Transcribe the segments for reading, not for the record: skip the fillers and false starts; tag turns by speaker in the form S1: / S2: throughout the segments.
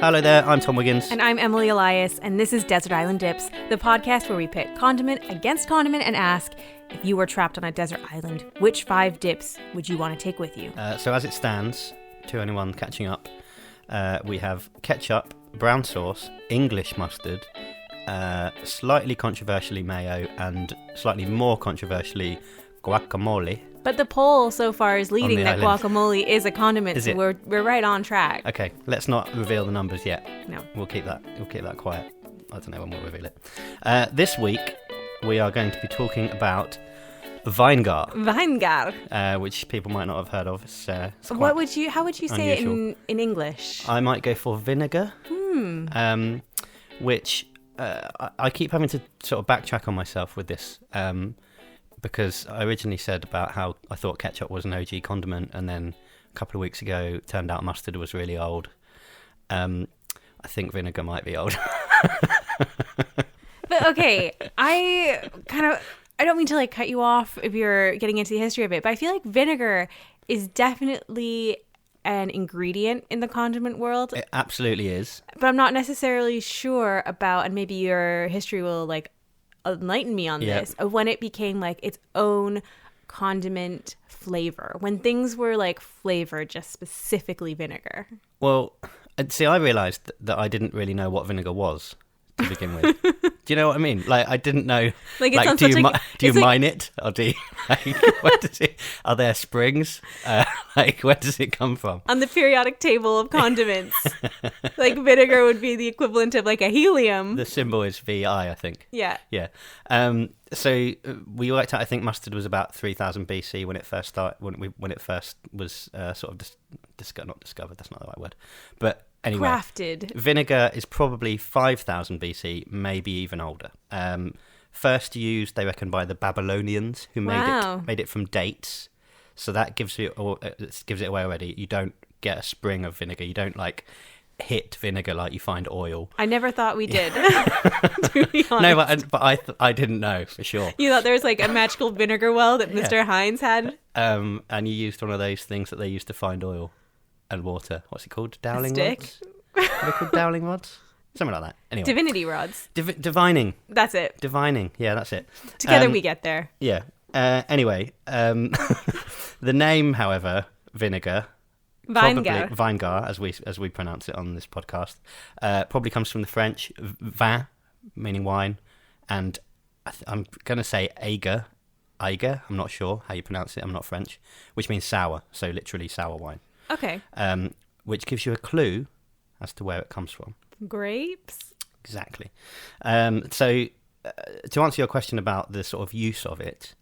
S1: Hello there, I'm Tom Wiggins.
S2: And I'm Emily Elias, and this is Desert Island Dips, the podcast where we pit condiment against condiment and ask, if you were trapped on a desert island, which 5 dips would you want to take with you?
S1: So as it stands, to anyone catching up, we have ketchup, brown sauce, English mustard, slightly controversially mayo, and slightly more controversially guacamole.
S2: But the poll so far is leading that
S1: island.
S2: Guacamole is a condiment, so we're right on track.
S1: Okay, let's not reveal the numbers yet.
S2: No.
S1: We'll keep that quiet. I don't know when we'll reveal it. This week, we are going to be talking about Vinegar.
S2: Vinegar.
S1: Which people might not have heard of. It's
S2: How would you say it in English?
S1: I might go for vinegar. Which I keep having to sort of backtrack on myself with this. Because I originally said about how I thought ketchup was an OG condiment, and then a couple of weeks ago it turned out mustard was really old. I think vinegar might be old.
S2: But okay, I don't mean to cut you off if you're getting into the history of it, but I feel like vinegar is definitely an ingredient in the condiment world.
S1: It absolutely is.
S2: But I'm not necessarily sure about, and maybe your history will enlighten me on this, of when it became its own condiment flavor, when things were flavored just specifically vinegar.
S1: Well, see, I realised that I didn't really know what vinegar was to begin with. Do you know what I mean? I didn't know. Do you mine it, or do you where does it? Are there springs? Where does it come from?
S2: On the periodic table of condiments, vinegar would be the equivalent of a helium.
S1: The symbol is Vi, I think.
S2: Yeah.
S1: Yeah. So we worked out. I think mustard was about 3000 BC when it first started. When it first was sort of not discovered. That's not the right word, but. Anyway,
S2: crafted.
S1: Vinegar is probably 5000 BC, maybe even older. First used, they reckon, by the Babylonians, who made it from dates. So that gives it away already. You don't get a spring of vinegar. You don't hit vinegar like you find oil.
S2: I never thought we did. To be honest.
S1: No, but I didn't know for sure.
S2: You thought there was a magical vinegar well that Mr. Hines had.
S1: And you used one of those things that they used to find oil and water. What's it called? Dowling rods? Are they called dowling rods? Something like that. Anyway.
S2: Divinity rods.
S1: Divining.
S2: That's it.
S1: Divining. Yeah, that's it.
S2: Together we get there.
S1: Yeah. Anyway, the name, however, vinegar, Vinegar, as we pronounce it on this podcast, probably comes from the French vin, meaning wine, and I'm going to say aigre. I'm not sure how you pronounce it. I'm not French, which means sour. So literally sour wine.
S2: Okay.
S1: Which gives you a clue as to where it comes from.
S2: Grapes?
S1: Exactly. So to answer your question about the sort of use of it,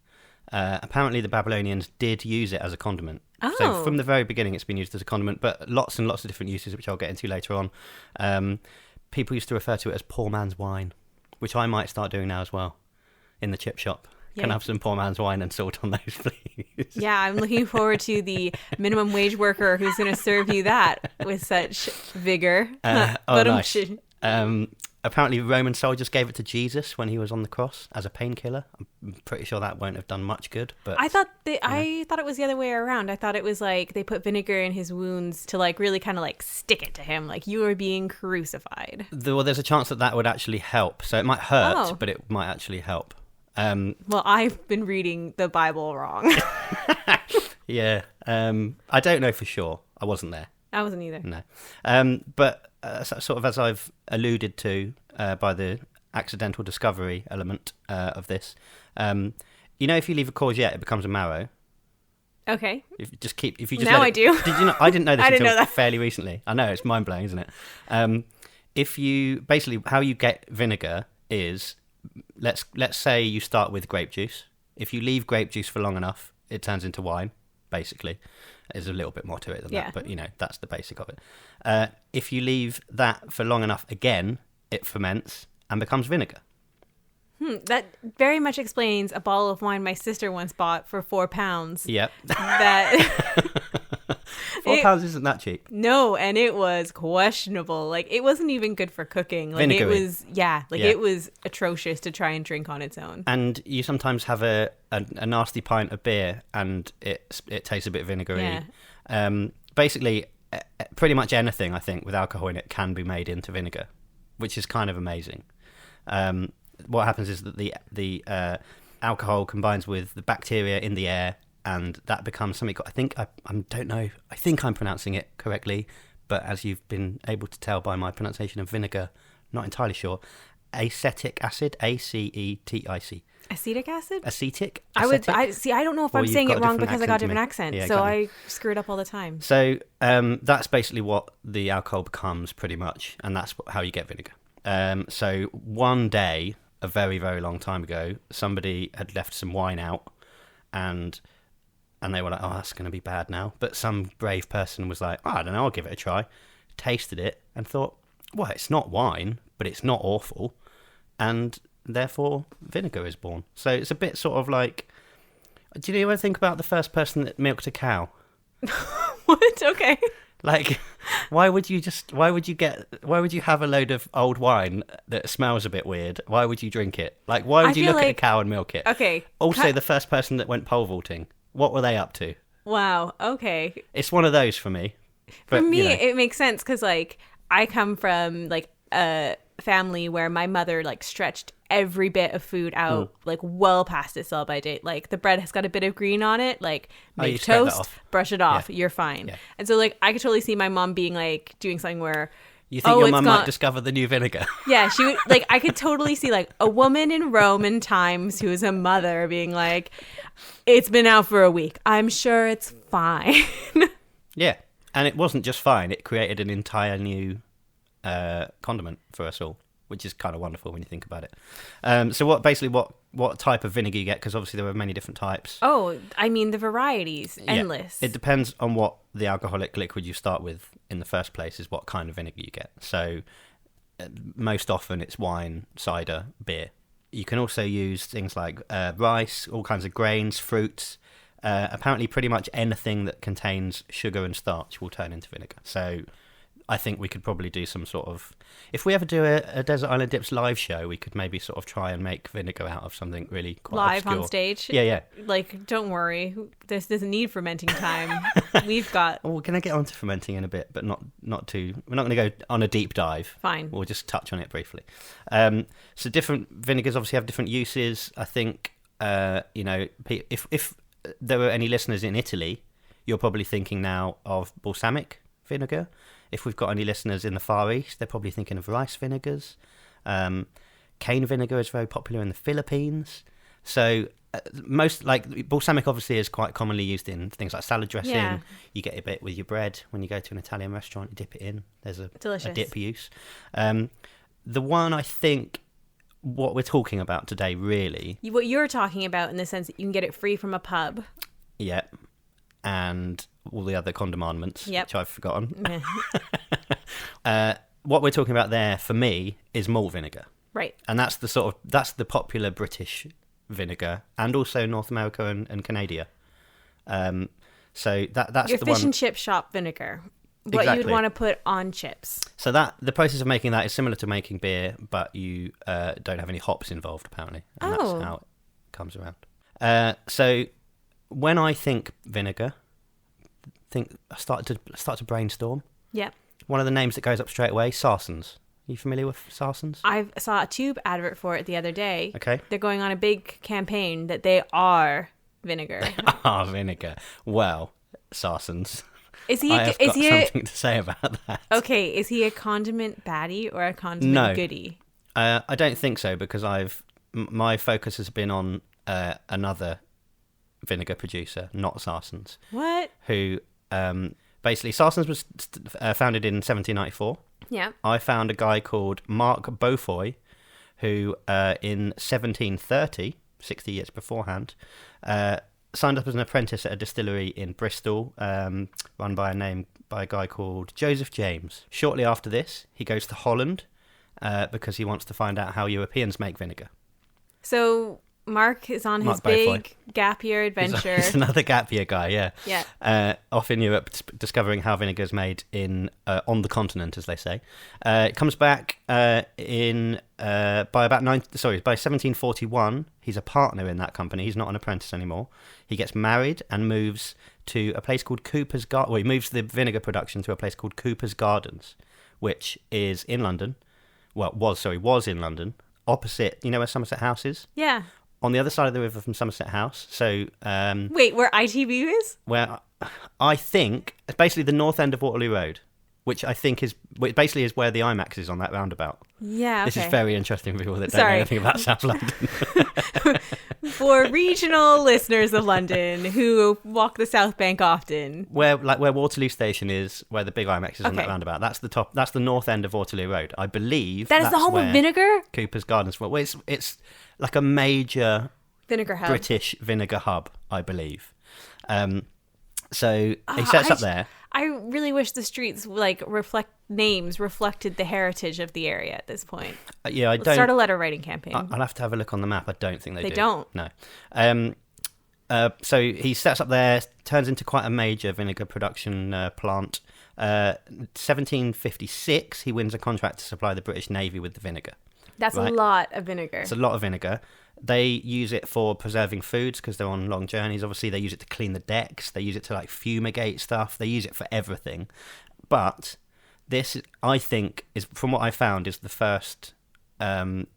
S1: apparently the Babylonians did use it as a condiment.
S2: Oh.
S1: So from the very beginning it's been used as a condiment, but lots and lots of different uses, which I'll get into later on. People used to refer to it as poor man's wine, which I might start doing now as well in the chip shop. Can I have some poor man's wine and salt on those, please? Yeah,
S2: I'm looking forward to the minimum wage worker who's going to serve you that with such vigor.
S1: Nice. Apparently Roman soldiers gave it to Jesus when he was on the cross as a painkiller. I'm pretty sure that won't have done much good. But
S2: I thought it was the other way around. I thought it was they put vinegar in his wounds to really kind of stick it to him, you were being crucified.
S1: Well, there's a chance that would actually help. So it might hurt, but it might actually help.
S2: Well, I've been reading the Bible wrong.
S1: Yeah. I don't know for sure. I wasn't there.
S2: I wasn't either.
S1: No. But sort of as I've alluded to by the accidental discovery element of this, if you leave a courgette, it becomes a marrow.
S2: Okay.
S1: If you just
S2: I do.
S1: Did you know? I didn't know this
S2: I didn't
S1: until
S2: know that.
S1: fairly recently. I know, it's mind blowing, isn't it? If you basically how you get vinegar is. Let's say you start with grape juice. If you leave grape juice for long enough, it turns into wine, basically. There's a little bit more to it than that, but that's the basic of it. If you leave that for long enough again, it ferments and becomes vinegar.
S2: That very much explains a bottle of wine my sister once bought for £4.
S1: Yep.
S2: That
S1: £4 isn't that cheap.
S2: No, and it was questionable. It wasn't even good for cooking.
S1: Vinegary.
S2: It was, it was atrocious to try and drink on its own.
S1: And you sometimes have a nasty pint of beer and it tastes a bit vinegary.
S2: Yeah.
S1: Basically, pretty much anything, I think, with alcohol in it can be made into vinegar, which is kind of amazing. What happens is that the alcohol combines with the bacteria in the air, and that becomes something. I don't know. I think I'm pronouncing it correctly, but as you've been able to tell by my pronunciation of vinegar, not entirely sure. Acetic acid, ACETIC.
S2: Acetic acid?
S1: Acetic?
S2: I don't know if I'm saying it wrong because I got a different accent.
S1: Yeah,
S2: so I screw it up all the time.
S1: So that's basically what the alcohol becomes, pretty much, and that's how you get vinegar. So one day, a very, very long time ago, somebody had left some wine out, and they were like, oh, that's going to be bad now. But some brave person was like, oh, I don't know, I'll give it a try. Tasted it and thought, well, it's not wine, but it's not awful. And therefore, vinegar is born. So it's a bit sort of like, do you ever think about the first person that milked a cow?
S2: What? Okay.
S1: Like, why would you have a load of old wine that smells a bit weird? Why would you drink it? Like, why would you look at a cow and milk it?
S2: Okay.
S1: Also, the first person that went pole vaulting, what were they up to?
S2: Wow. Okay.
S1: It's one of those for me.
S2: But, for me, it makes sense because, like, I come from, like, a family where my mother, like, stretched every bit of food out, like, well past its sell-by date. Like, the bread has got a bit of green on it, like, make toast, brush it off, you're fine. Yeah. And so, like, I could totally see my mom being, like, doing something where...
S1: You think your mum might discover the new vinegar?
S2: Yeah, she would, like, I could totally see, like, a woman in Roman times who is a mother being like, it's been out for a week. I'm sure it's fine.
S1: Yeah, and it wasn't just fine. It created an entire new condiment for us all, which is kind of wonderful when you think about it. So what type of vinegar you get, because obviously there are many different types.
S2: Oh, I mean, the varieties, endless.
S1: Yeah. It depends on what the alcoholic liquid you start with in the first place is what kind of vinegar you get. So most often it's wine, cider, beer. You can also use things like rice, all kinds of grains, fruits. Apparently pretty much anything that contains sugar and starch will turn into vinegar. So I think we could probably do some sort of... If we ever do a Desert Island Dips live show, we could maybe sort of try and make vinegar out of something really quite
S2: live
S1: obscure.
S2: On stage?
S1: Yeah.
S2: Like, don't worry. There's a need fermenting time. We've got...
S1: Well, we're going to get onto fermenting in a bit, but not too... We're not going to go on a deep dive.
S2: Fine.
S1: We'll just touch on it briefly. So different vinegars obviously have different uses. I think, if there were any listeners in Italy, you're probably thinking now of balsamic vinegar. If we've got any listeners in the Far East, they're probably thinking of rice vinegars. Cane vinegar is very popular in the Philippines. So most, like, balsamic obviously is quite commonly used in things like salad dressing. Yeah. You get a bit with your bread when you go to an Italian restaurant, you dip it in. There's a dip use. The one I think what we're talking about today, really...
S2: What you're talking about in the sense that you can get it free from a pub.
S1: Yeah. And all the other condiments, which I've forgotten. What we're talking about there, for me, is malt vinegar.
S2: Right.
S1: And that's the popular British vinegar, and also North America and Canada. So that's
S2: your
S1: the
S2: fish
S1: one...
S2: and chip shop vinegar. What
S1: exactly.
S2: you would want to put on chips.
S1: So the process of making that is similar to making beer, but you don't have any hops involved, apparently. And that's how it comes around. So when I think vinegar, I start to brainstorm.
S2: Yeah.
S1: One of the names that goes up straight away, Sarsens. Are you familiar with Sarsens?
S2: I saw a tube advert for it the other day.
S1: Okay.
S2: They're going on a big campaign that they are vinegar.
S1: They are vinegar. Well, Sarsens.
S2: Is he
S1: something to say about that.
S2: Okay, is he a condiment baddie or a condiment goodie?
S1: I don't think so, because my focus has been on another vinegar producer, not Sarsens.
S2: What?
S1: Who basically Sarsens was founded in 1794.
S2: Yeah.
S1: I found a guy called Mark Beaufoy, who in 1730, 60 years beforehand, signed up as an apprentice at a distillery in Bristol, run by a guy called Joseph James. Shortly after this, he goes to Holland because he wants to find out how Europeans make vinegar.
S2: So Mark is on his big gap year adventure.
S1: He's another gap year guy, yeah.
S2: Yeah.
S1: Off in Europe, discovering how vinegar is made on the continent, as they say. Comes back by 1741. He's a partner in that company. He's not an apprentice anymore. He gets married and moves to a place called Cooper's Garden. Well, he moves the vinegar production to a place called Cooper's Gardens, which is in London. Well, was in London, opposite, you know where Somerset House is?
S2: Yeah.
S1: On the other side of the river from Somerset House. So,
S2: wait, where ITV is?
S1: Where I think it's basically the north end of Waterloo Road, which I think is basically is where the IMAX is on that roundabout.
S2: Yeah, okay.
S1: This is very interesting for people that don't know anything about South London.
S2: For regional listeners of London who walk the South Bank often.
S1: Where Waterloo Station is, where the big IMAX is on that roundabout. That's the north end of Waterloo Road. I believe
S2: that is the home of Vinegar?
S1: Cooper's Gardens. Well, it's like a major
S2: vinegar hub.
S1: British vinegar hub, I believe. So he sets up there.
S2: I really wish the streets reflected the heritage of the area at this point.
S1: Yeah, I don't.
S2: Let's start a letter writing campaign.
S1: I'll have to have a look on the map. I don't think they do.
S2: They don't.
S1: No. So he sets up there, turns into quite a major vinegar production plant. 1756, he wins a contract to supply the British Navy with the vinegar.
S2: That's a lot of vinegar.
S1: It's a lot of vinegar. They use it for preserving foods because they're on long journeys. Obviously, they use it to clean the decks. They use it to fumigate stuff. They use it for everything. But this, I think, is from what I found, is the first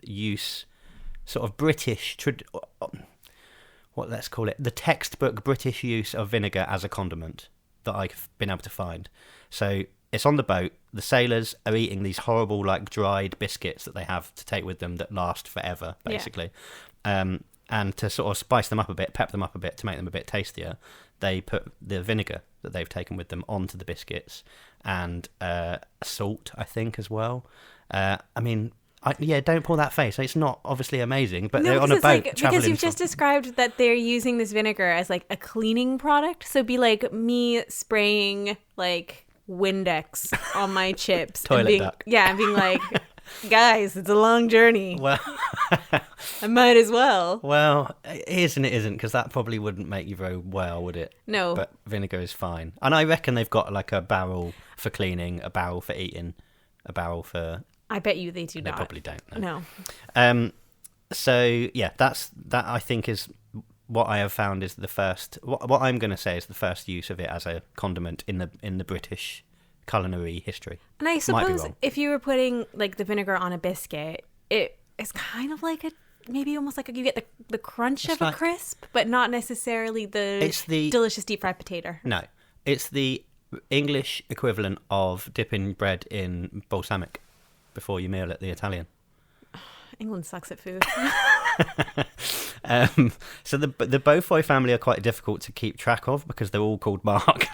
S1: use, sort of British, let's call it, the textbook British use of vinegar as a condiment that I've been able to find. So it's on the boat. The sailors are eating these horrible, dried biscuits that they have to take with them that last forever, basically. Yeah. And to sort of spice them up a bit, pep them up a bit to make them a bit tastier, they put the vinegar that they've taken with them onto the biscuits and salt, I think, as well. Don't pull that face. It's not obviously amazing, but they're on a boat traveling.
S2: Because you've just described that they're using this vinegar as a cleaning product. So it'd be like me spraying Windex on my chips.
S1: Toilet duck.
S2: Yeah, and being like, guys, it's a long journey.
S1: Well,
S2: I might as well.
S1: Well, it is and it isn't, because that probably wouldn't make you very well, would it?
S2: No.
S1: But vinegar is fine. And I reckon they've got a barrel for cleaning, a barrel for eating, a barrel for...
S2: I bet you they do
S1: not.
S2: They
S1: probably don't.
S2: No.
S1: So, yeah, that I think is what I have found is the first... What I'm going to say is the first use of it as a condiment in the British culinary history.
S2: And I suppose if you were putting the vinegar on a biscuit, it is kind of maybe almost you get the crunch of a crisp, but not necessarily the delicious deep fried potato.
S1: No, it's the English equivalent of dipping bread in balsamic before your meal at the Italian.
S2: England sucks at food.
S1: So the Beaufoy family are quite difficult to keep track of because they're all called Mark.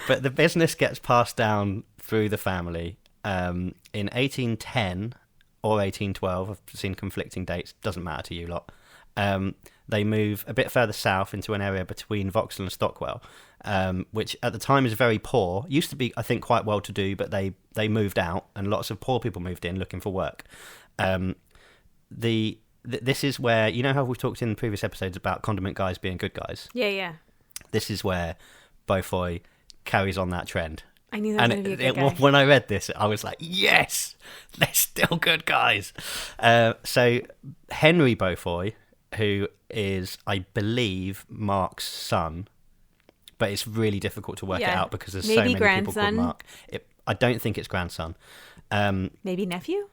S1: But the business gets passed down through the family. In 1810 or 1812, I've seen conflicting dates, doesn't matter to you lot. They move a bit further south into an area between Vauxhall and Stockwell, which at the time is very poor. Used to be, I think, quite well to do, but they moved out and lots of poor people moved in looking for work. This is where, you know how we've talked in previous episodes about condiment guys being good guys?
S2: Yeah.
S1: This is where Beaufoy carries on that trend.
S2: I knew that was going to be a good guy.
S1: When I read this, I was like, yes, they're still good guys. So Henry Beaufoy, who is, I believe, Mark's son, but it's really difficult to work it out because there's so many people called Mark. I don't think it's grandson.
S2: Maybe nephew?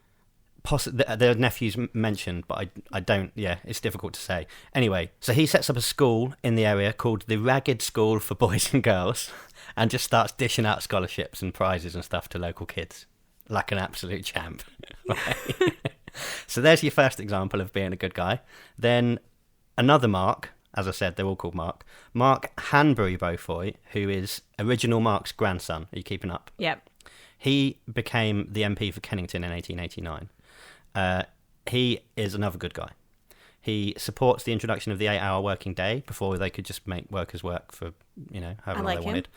S1: The nephew's mentioned, but I don't. Yeah, it's difficult to say. Anyway, so he sets up a school in the area called the Ragged School for Boys and Girls, and just starts dishing out scholarships and prizes and stuff to local kids, like an absolute champ. Right? So there's your first example of being a good guy. Then another Mark, as I said, they're all called Mark. Mark Hanbury Beaufoy, who is original Mark's grandson. Are you keeping up?
S2: Yep.
S1: He became the MP for Kennington in 1889. He is another good guy. He supports the introduction of the 8-hour working day before they could just make workers work for, however long they wanted.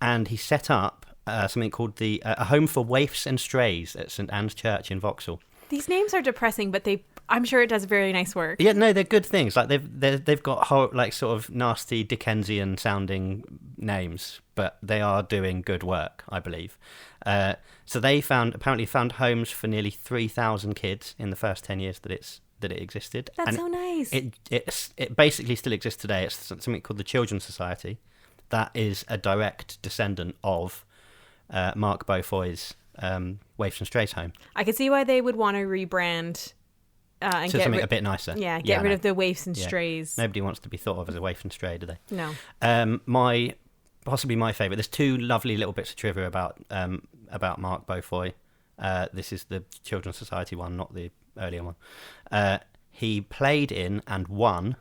S1: And he set up something called a home for waifs and strays at St Anne's Church in Vauxhall.
S2: These names are depressing, but I'm sure it does very nice work.
S1: Yeah, no, they're good things. They've got sort of nasty Dickensian sounding names, but they are doing good work, I believe. So they apparently found homes for nearly 3,000 kids in the first 10 years that it's that it existed.
S2: That's
S1: and
S2: so nice.
S1: It basically still exists today. It's something called the Children's Society. That is a direct descendant of Mark Beaufoy's Waifs and Strays home.
S2: I could see why they would want to rebrand and
S1: So something a bit nicer.
S2: Yeah, get rid of the Waifs and Strays.
S1: Nobody wants to be thought of as a waif and stray, do they?
S2: No.
S1: Possibly my favourite. There's two lovely little bits of trivia about Mark Beaufoy. This is the Children's Society one, not the earlier one. He played in and won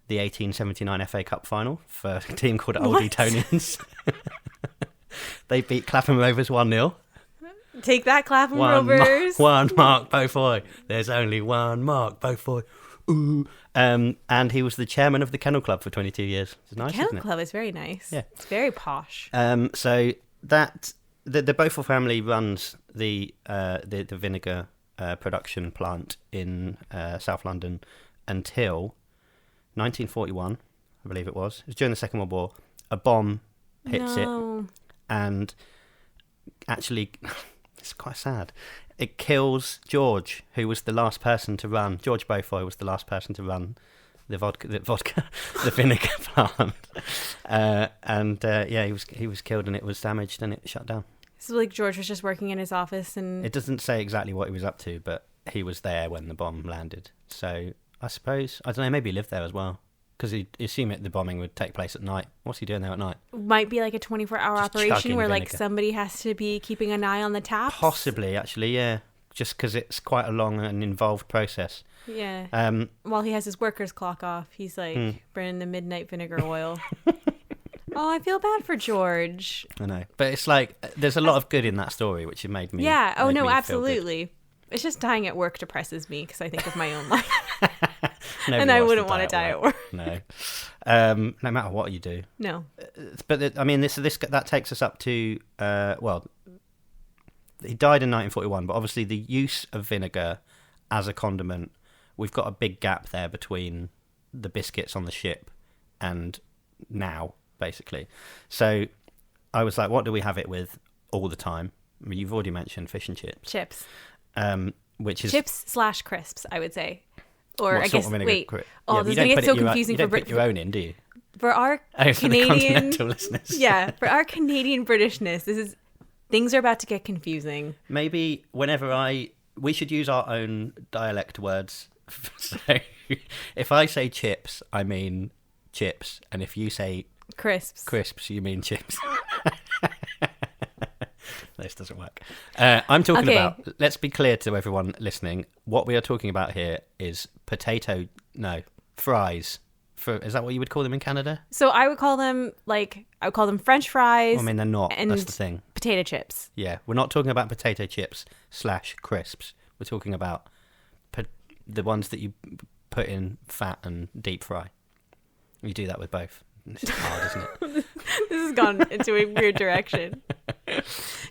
S1: the 1879 FA Cup final for a team called Old Etonians. They beat Clapham Rovers 1-0.
S2: Take that, Clapham Rovers.
S1: One Mark Beaufoy. There's only one Mark Beaufoy. Ooh. And he was the chairman of the Kennel Club for 22 years. It's nice,
S2: Kennel
S1: isn't it?
S2: Club is very nice.
S1: Yeah.
S2: It's very posh.
S1: So that the Beaufoy family runs the vinegar production plant in South London until 1941, I believe it was. It was during the Second World War. A bomb hits it, and actually, it's quite sad. It kills George, who was the last person to run. George Beaufoy was the last person to run the vinegar plant, he was killed, and it was damaged, and it shut down.
S2: So like George was just working in his office, and
S1: it doesn't say exactly what he was up to, but he was there when the bomb landed. So I suppose, I don't know, maybe he lived there as well, because you assume the bombing would take place at night. What's he doing there at night?
S2: Might be like a 24-hour operation where like somebody has to be keeping an eye on the taps.
S1: Possibly, actually, yeah. Just because it's quite a long and involved process.
S2: Yeah. While he has his workers clock off, he's like burning the midnight vinegar oil. Oh, I feel bad for George.
S1: I know, but it's like there's a lot of good in that story, which it made me.
S2: Yeah. Oh no, absolutely. It's just dying at work depresses me because I think of my own life. And I wouldn't want to die at work.
S1: No. No matter what you do.
S2: No.
S1: But I mean, this that takes us up to he died in 1941, but obviously the use of vinegar as a condiment, we've got a big gap there between the biscuits on the ship and now, basically. So I was like, what do we have it with all the time? I mean, you've already mentioned fish and chips.
S2: Chips.
S1: Which is
S2: chips/crisps, I would say. Or
S1: what
S2: I guess wait.
S1: This
S2: is going to get so confusing
S1: for put your own in, do you?
S2: For our
S1: for
S2: Canadian
S1: the continental listeners.
S2: Yeah, for our Canadian Britishness, things are about to get confusing.
S1: Maybe we should use our own dialect words. So if I say chips, I mean chips, and if you say crisps, you mean chips. This doesn't work. I'm talking about, let's be clear to everyone listening, what we are talking about here is fries. Is that what you would call them in Canada?
S2: So I would call them French fries.
S1: I mean, they're not. That's the thing.
S2: Potato chips.
S1: Yeah, we're not talking about potato chips / crisps. We're talking about the ones that you put in fat and deep fry. You do that with both. This is hard, isn't it?
S2: This has gone into a weird direction.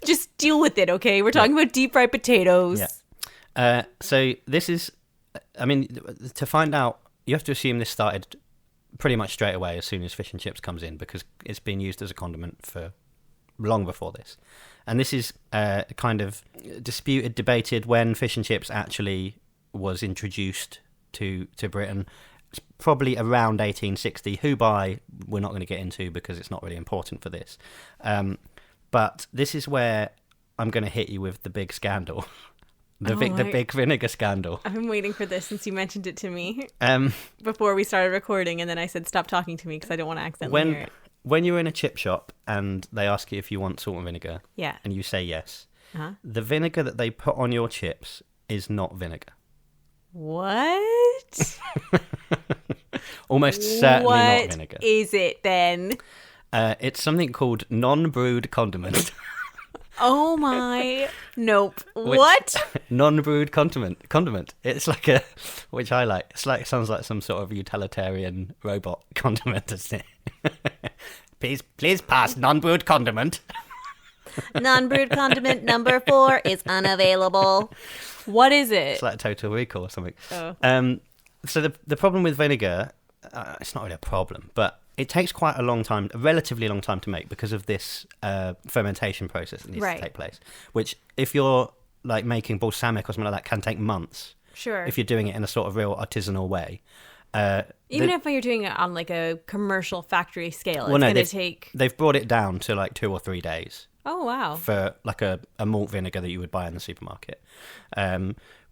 S2: Just deal with it, okay? We're talking about deep fried potatoes.
S1: Yeah. So this is, I mean, to find out, you have to assume this started pretty much straight away as soon as fish and chips comes in, because it's been used as a condiment for long before this. And this is kind of disputed, debated when fish and chips actually was introduced to Britain. It's probably around 1860. Who by, we're not going to get into because it's not really important for this. But this is where I'm going to hit you with the big scandal. The big vinegar scandal.
S2: I've been waiting for this since you mentioned it to me before we started recording, and then I said stop talking to me because I don't want to accidentally hear it.
S1: When you're in a chip shop and they ask you if you want salt and vinegar, and you say yes, the vinegar that they put on your chips is not vinegar.
S2: What?
S1: Almost certainly not vinegar.
S2: What is it then?
S1: It's something called non-brewed condiment.
S2: Oh my! Nope. What?
S1: Non-brewed condiment. It's like which I like. It sounds like some sort of utilitarian robot condiment, isn't it? Please pass non-brewed condiment.
S2: Non-brewed condiment number 4 is unavailable. What is it?
S1: It's like Total Recall or something.
S2: Oh.
S1: So the problem with vinegar, it's not really a problem, but it takes quite a relatively long time to make because of this fermentation process that needs to take place. Which, if you're like making balsamic or something like that, can take months.
S2: Sure.
S1: If you're doing it in a sort of real artisanal way.
S2: Even if you're doing it on like a commercial factory scale,
S1: well,
S2: it's
S1: no,
S2: going to take...
S1: They've brought it down to like 2 or 3 days.
S2: Oh, wow.
S1: For like a malt vinegar that you would buy in the supermarket,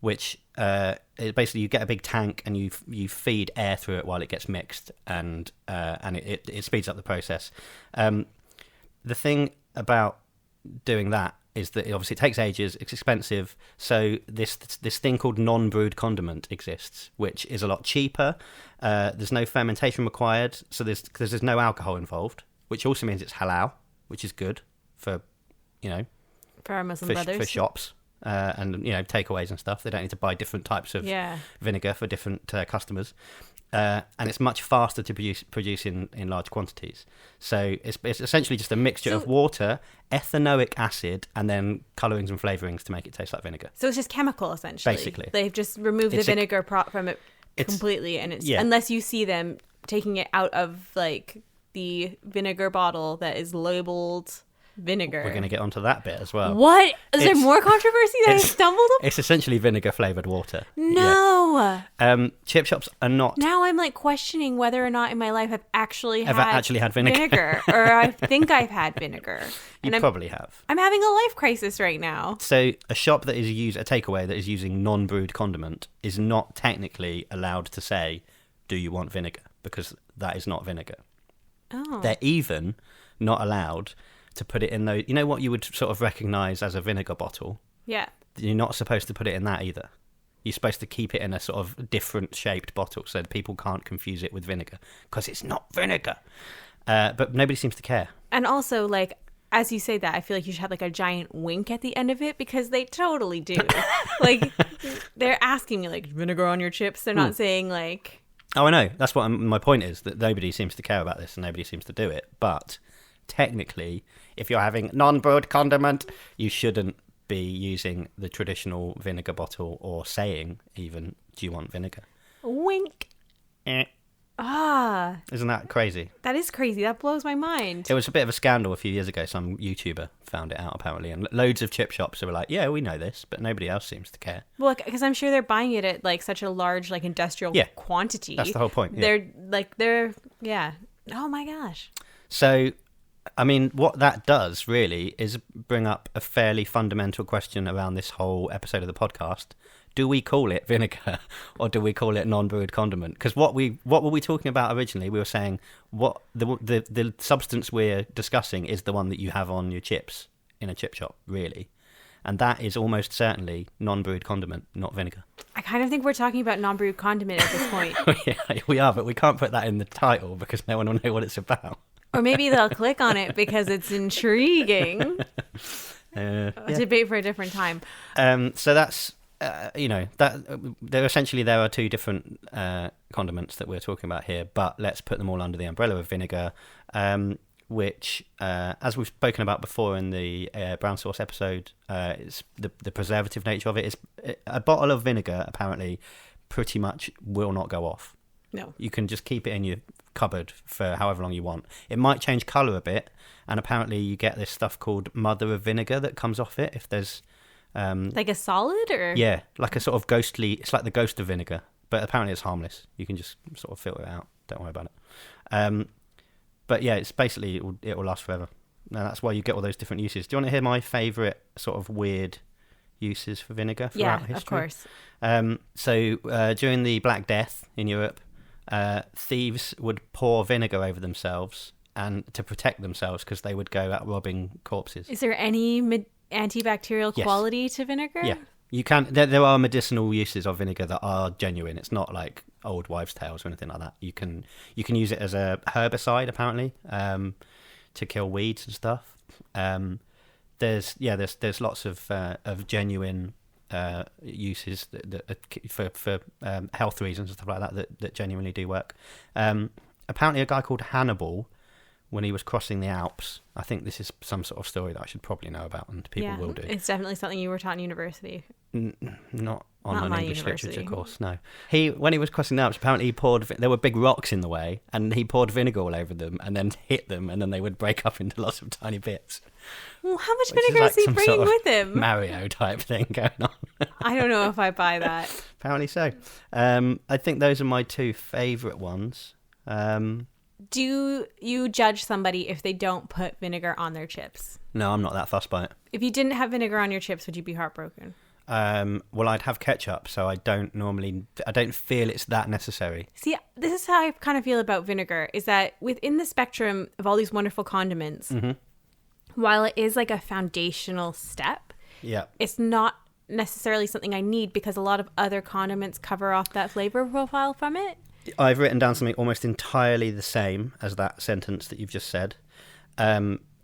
S1: which basically you get a big tank and you feed air through it while it gets mixed, and it speeds up the process. The thing about doing that is that obviously it takes ages, it's expensive, so this thing called non-brewed condiment exists, which is a lot cheaper. There's no fermentation required, so there's no alcohol involved, which also means it's halal, which is good for,
S2: for our Muslim brothers,
S1: for shops and takeaways and stuff. They don't need to buy different types of vinegar for different customers. And it's much faster to produce in large quantities. So it's essentially just a mixture of water, ethanoic acid, and then colourings and flavourings to make it taste like vinegar.
S2: So it's just chemical, essentially.
S1: Basically.
S2: They've just removed the vinegar from it completely, and it's unless you see them taking it out of like the vinegar bottle that is labelled vinegar.
S1: We're going to get onto that bit as well.
S2: What? Is there more controversy that I stumbled upon?
S1: It's essentially vinegar flavoured water.
S2: No.
S1: Yeah. Chip shops are not...
S2: Now I'm like questioning whether or not in my life I've actually had
S1: vinegar.
S2: Or I think I've had vinegar.
S1: You probably have.
S2: I'm having a life crisis right now.
S1: So a shop that is a takeaway that is using non-brewed condiment is not technically allowed to say, do you want vinegar? Because that is not vinegar.
S2: Oh.
S1: They're even not allowed to put it in those, what you would sort of recognise as a vinegar bottle?
S2: Yeah.
S1: You're not supposed to put it in that either. You're supposed to keep it in a sort of different shaped bottle so that people can't confuse it with vinegar, because it's not vinegar. But nobody seems to care.
S2: And also, like, as you say that, I feel like you should have like a giant wink at the end of it, because they totally do. Like, they're asking you, like, vinegar on your chips. They're not saying, like...
S1: Oh, I know. That's what my point is, that nobody seems to care about this and nobody seems to do it. But technically, if you're having non-brewed condiment, you shouldn't be using the traditional vinegar bottle or saying even, do you want vinegar?
S2: Wink.
S1: Isn't that crazy?
S2: That is crazy. That blows my mind.
S1: It was a bit of a scandal a few years ago. Some YouTuber found it out, apparently, and loads of chip shops were like, yeah, we know this, but nobody else seems to care.
S2: Well, because I'm sure they're buying it at like such a large like industrial quantity.
S1: That's the whole point.
S2: Yeah. They're oh my gosh.
S1: So, I mean, what that does really is bring up a fairly fundamental question around this whole episode of the podcast. Do we call it vinegar or do we call it non-brewed condiment? Because what were we talking about originally? We were saying what the substance we're discussing is the one that you have on your chips in a chip shop, really. And that is almost certainly non-brewed condiment, not vinegar.
S2: I kind of think we're talking about non-brewed condiment at this point.
S1: Yeah, we are, but we can't put that in the title because no one will know what it's about.
S2: Or maybe they'll click on it because it's intriguing. Debate for a different time.
S1: So that's... there are two different condiments that we're talking about here, but let's put them all under the umbrella of vinegar, which, as we've spoken about before in the brown sauce episode, it's the preservative nature of it. Is a bottle of vinegar apparently pretty much will not go off.
S2: No,
S1: you can just keep it in your cupboard for however long you want. It might change colour a bit, and apparently you get this stuff called mother of vinegar that comes off it if there's
S2: like a solid, or
S1: like a sort of ghostly. It's like the ghost of vinegar, but apparently it's harmless. You can just sort of filter it out. Don't worry about it. But yeah, it's basically it will last forever. Now that's why you get all those different uses. Do you want to hear my favourite sort of weird uses for vinegar throughout history?
S2: Of course.
S1: So during the Black Death in Europe, thieves would pour vinegar over themselves and to protect themselves because they would go out robbing corpses.
S2: Is there any antibacterial quality to vinegar?
S1: Yeah, you can. There are medicinal uses of vinegar that are genuine. It's not like old wives' tales or anything like that. You can use it as a herbicide apparently to kill weeds and stuff. There's lots of genuine uses that for health reasons and stuff like that genuinely do work. Apparently, a guy called Hannibal, when he was crossing the Alps, I think this is some sort of story that I should probably know about, and people will do.
S2: It's definitely something you were taught in university.
S1: Not on an English
S2: university.
S1: literature course, no. When he was crossing the Alps, apparently there were big rocks in the way, and he poured vinegar all over them, and then hit them, and then they would break up into lots of tiny bits.
S2: Well, how much
S1: Which
S2: vinegar
S1: like
S2: is he
S1: some
S2: bringing
S1: sort of
S2: with him?
S1: Mario type thing going on.
S2: I don't know if I buy that.
S1: Apparently so. I think those are my two favourite ones.
S2: Do you judge somebody if they don't put vinegar on their chips?
S1: No, I'm not that fussed by it.
S2: If you didn't have vinegar on your chips, would you be heartbroken?
S1: Well, I'd have ketchup, so I don't feel it's that necessary.
S2: See, this is how I kind of feel about vinegar, is that within the spectrum of all these wonderful condiments, while it is like a foundational step,
S1: Yeah.
S2: it's not necessarily something I need because a lot of other condiments cover off that flavor profile from it.
S1: I've written down something almost entirely the same as that sentence that you've just said. Are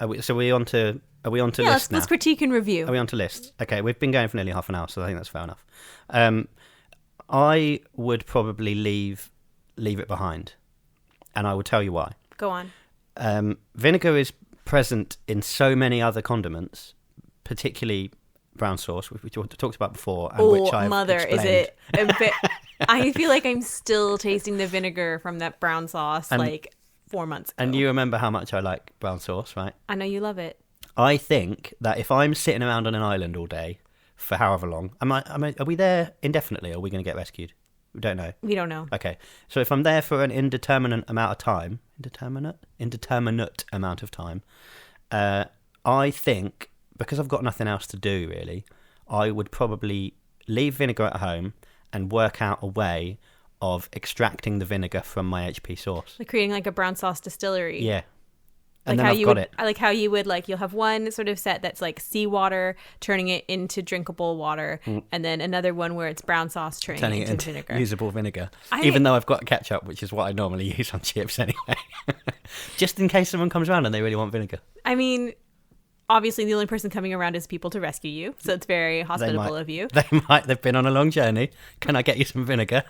S1: we on to lists now?
S2: Let's critique and review.
S1: Are we on to lists? Okay, we've been going for nearly half an hour, so I think that's fair enough. I would probably leave it behind, and I will tell you why.
S2: Go on.
S1: Vinegar is present in so many other condiments, particularly brown sauce, which we talked about before, and which I've explained.
S2: Is it a bit... I feel like I'm still tasting the vinegar from that brown sauce 4 months ago.
S1: And you remember how much I like brown sauce, right?
S2: I know you love it.
S1: I think that if I'm sitting around on an island all day for however long, are we there indefinitely, or are we going to get rescued? We don't know.
S2: We don't know.
S1: Okay, so if I'm there for an indeterminate amount of time, indeterminate amount of time, I think, because I've got nothing else to do really, I would probably leave vinegar at home and work out a way of extracting the vinegar from my HP sauce.
S2: Like creating like a brown sauce distillery.
S1: Yeah. And
S2: like
S1: then I've got it.
S2: I like how you would you'll have one sort of set that's like seawater, turning it into drinkable water, and then another one where it's brown sauce, turning it into vinegar.
S1: Usable vinegar. Even though I've got ketchup, which is what I normally use on chips anyway. Just in case someone comes around and they really want vinegar.
S2: I mean, obviously the only person coming around is people to rescue you, so it's very hospitable of you.
S1: They've been on a long journey. Can I get you some vinegar?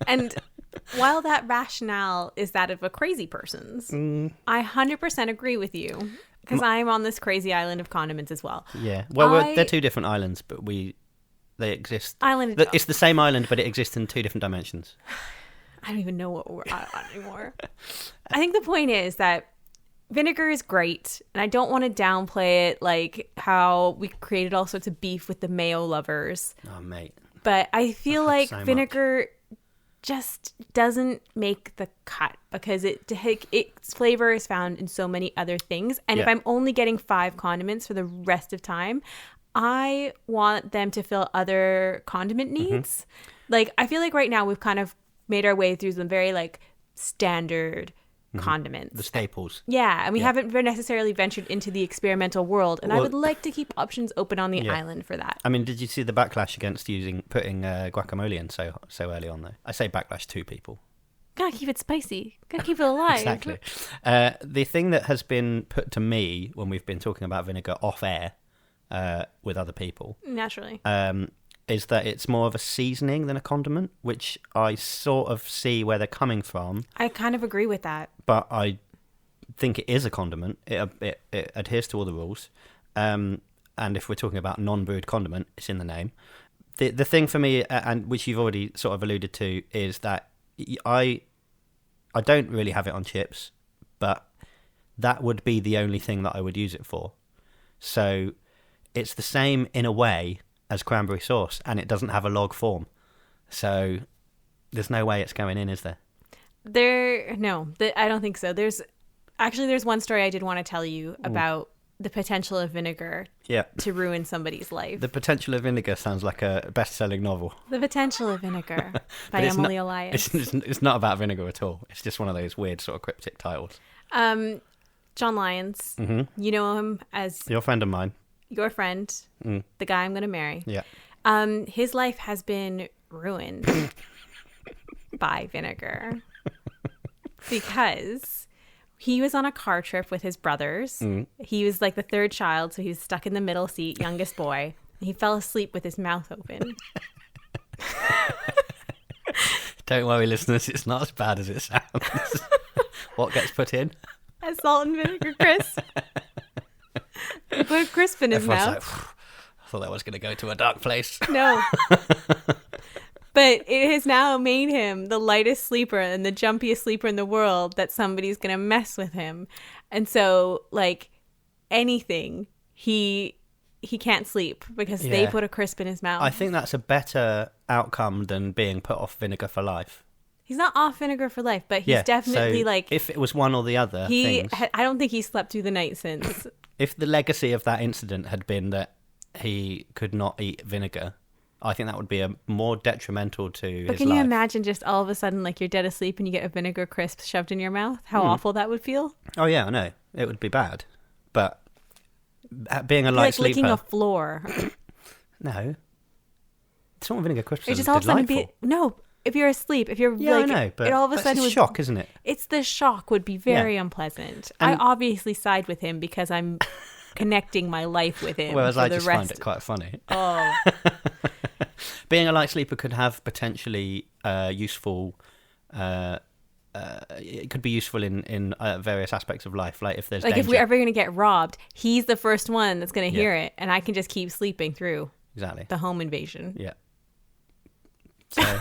S2: And while that rationale is that of a crazy person's, I 100% agree with you, because I'm on this crazy island of condiments as well.
S1: Yeah. Well, they're two different islands, but they exist. It's the same island, but it exists in two different dimensions.
S2: I don't even know what we're on anymore. I think the point is that vinegar is great, and I don't want to downplay it, like how we created all sorts of beef with the mayo lovers.
S1: Oh, mate.
S2: But I feel like
S1: so
S2: vinegar just doesn't make the cut, because its flavor is found in so many other things. And if I'm only getting 5 condiments for the rest of time, I want them to fill other condiment needs. Like, I feel like right now we've kind of made our way through some very like standard condiments,
S1: the staples.
S2: Yeah, and we haven't necessarily ventured into the experimental world, and I would like to keep options open on the island for that.
S1: I mean, did you see the backlash against putting guacamole in so early on, though? I say backlash to people.
S2: Gotta keep it spicy. Gotta keep it alive.
S1: Exactly. The thing that has been put to me when we've been talking about vinegar off air with other people,
S2: naturally,
S1: is that it's more of a seasoning than a condiment, which I sort of see where they're coming from.
S2: I kind of agree with that.
S1: But I think it is a condiment. It adheres to all the rules. And if we're talking about non-brewed condiment, it's in the name. The thing for me, and which you've already sort of alluded to, is that I don't really have it on chips, but that would be the only thing that I would use it for. So it's the same in a way as cranberry sauce, and it doesn't have a log form, so there's no way it's going in, is there? I don't think so. There's one story I did want to tell you about the potential of vinegar to ruin somebody's life. The Potential of Vinegar sounds like a best-selling novel.
S2: The Potential of Vinegar by Emily Elias.
S1: It's not about vinegar at all. It's just one of those weird sort of cryptic titles.
S2: John Lyons, you know him as
S1: your friend of mine.
S2: Your friend, the guy I'm going to marry.
S1: Yeah.
S2: His life has been ruined by vinegar because he was on a car trip with his brothers. He was like the third child, so he was stuck in the middle seat, youngest boy. He fell asleep with his mouth open.
S1: Don't worry, listeners, it's not as bad as it sounds. What gets put in?
S2: A salt and vinegar crisp. He put a crisp in his mouth.
S1: Like, I thought that was going to go to a dark place.
S2: No. But it has now made him the lightest sleeper and the jumpiest sleeper in the world, that somebody's going to mess with him. And so, like, anything, he can't sleep because they put a crisp in his mouth.
S1: I think that's a better outcome than being put off vinegar for life.
S2: He's not off vinegar for life, but he's definitely
S1: so if it was one or the other,
S2: I don't think he's slept through the night since.
S1: If the legacy of that incident had been that he could not eat vinegar, I think that would be a more detrimental to his life.
S2: But can you imagine just all of a sudden, like, you're dead asleep and you get a vinegar crisp shoved in your mouth? How awful that would feel?
S1: Oh yeah, I know. It would be bad. But being a light sleeper,
S2: licking a floor.
S1: No, it's not vinegar crisps.
S2: It's
S1: It's
S2: just all of a sudden
S1: delightful.
S2: If you're asleep, if you're
S1: I know, but
S2: it all of a
S1: that's
S2: sudden
S1: a
S2: would,
S1: shock, isn't it?
S2: It's the shock would be very unpleasant. I obviously side with him because I'm connecting my life with him.
S1: Whereas I just
S2: rest.
S1: find it quite funny.
S2: Oh,
S1: Being a light sleeper could have potentially useful. It could be useful in various aspects of life, like if there's
S2: like
S1: danger.
S2: if we're ever gonna get robbed, he's the first one that's gonna hear it, and I can just keep sleeping through
S1: Exactly.
S2: the home invasion.
S1: Yeah. So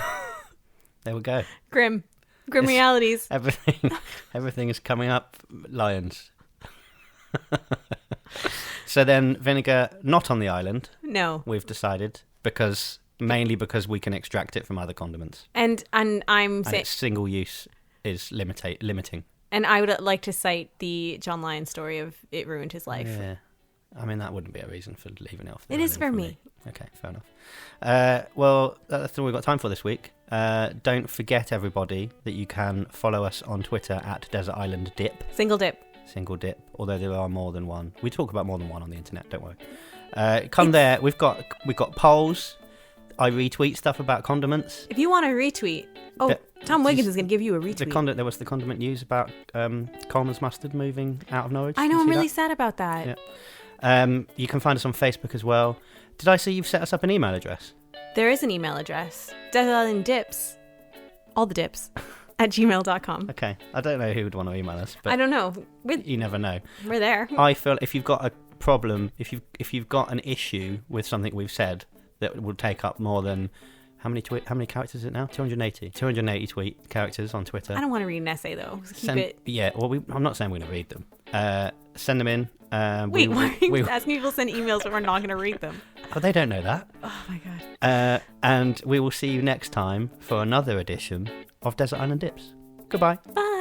S1: there we go.
S2: Grim realities.
S1: Everything is coming up, lions. So then vinegar not on the island.
S2: No.
S1: We've decided mainly because we can extract it from other condiments.
S2: And I'm saying
S1: its single use is limiting.
S2: And I would like to cite the John Lyon story of it ruined his life.
S1: Yeah. I mean, that wouldn't be a reason for leaving it off.
S2: It is for me.
S1: Okay, fair enough. Well, that's all we've got time for this week. Don't forget, everybody, that you can follow us on Twitter at Desert Island Dip.
S2: Single dip.
S1: Although there are more than one. We talk about more than one on the internet, don't worry. There. We've got polls. I retweet stuff about condiments.
S2: If you want to retweet, Tom Wiggins is going to give you a retweet.
S1: There was the condiment news about Coleman's mustard moving out of Norwich.
S2: I know, I'm really sad about that.
S1: Yeah. You can find us on Facebook as well. Did I see you've set us up an email address?
S2: There is an email address. Desert Island Dips. All the dips. At gmail.com.
S1: Okay. I don't know who would want to email us, but
S2: I don't know.
S1: You never know.
S2: We're there.
S1: I feel if you've got a problem, if you've got an issue with something we've said that will take up more than how many characters is it now? 280 tweet characters on Twitter.
S2: I don't want to read an essay though. Keep it.
S1: Yeah. Well, I'm not saying we're going to read them. Send them in.
S2: Wait, why are you asking people to send emails but we're not going to read them?
S1: Oh, they don't know that.
S2: Oh my god.
S1: And we will see you next time for another edition of Desert Island Dips. Goodbye.
S2: Bye.